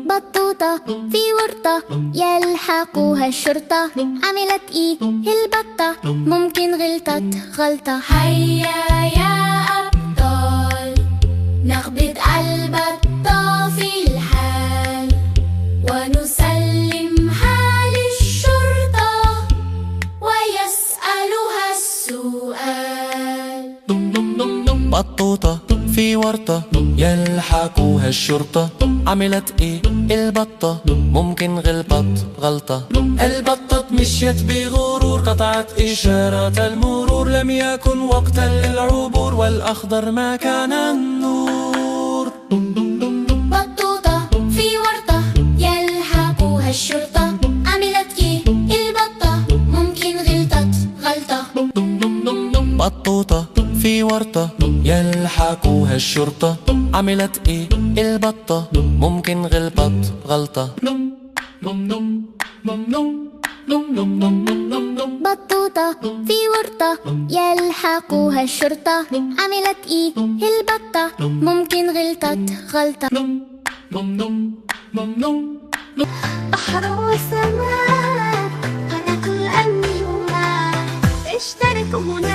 بطوطة في ورطة يلحقها الشرطة، عملت ايه البطة؟ ممكن غلطت غلطة. هيا يا أبطال نخبط البطة في الحال ونسلمها للشرطة ويسألها السؤال. بطوطة في ورطة يلحقوها الشرطة، عملت ايه البطة؟ ممكن غلطت غلطة. البطة مشيت بغرور، قطعت إشارة المرور، لم يكن وقتا للعبور والأخضر ما كان النور. بطوطة في ورطة يلحقوها الشرطة، عملت ايه البطة؟ ممكن غلطت غلطة. بطوطة في ورطة يلحقوها الشرطة، عملت ايه البطة؟ ممكن غلطت غلطة. بطوطة في ورطة يلحقوها الشرطة، عملت ايه البطة؟ ممكن غلطت غلطة. بحر وسماء فلك الأنجم اشتركوا هنا.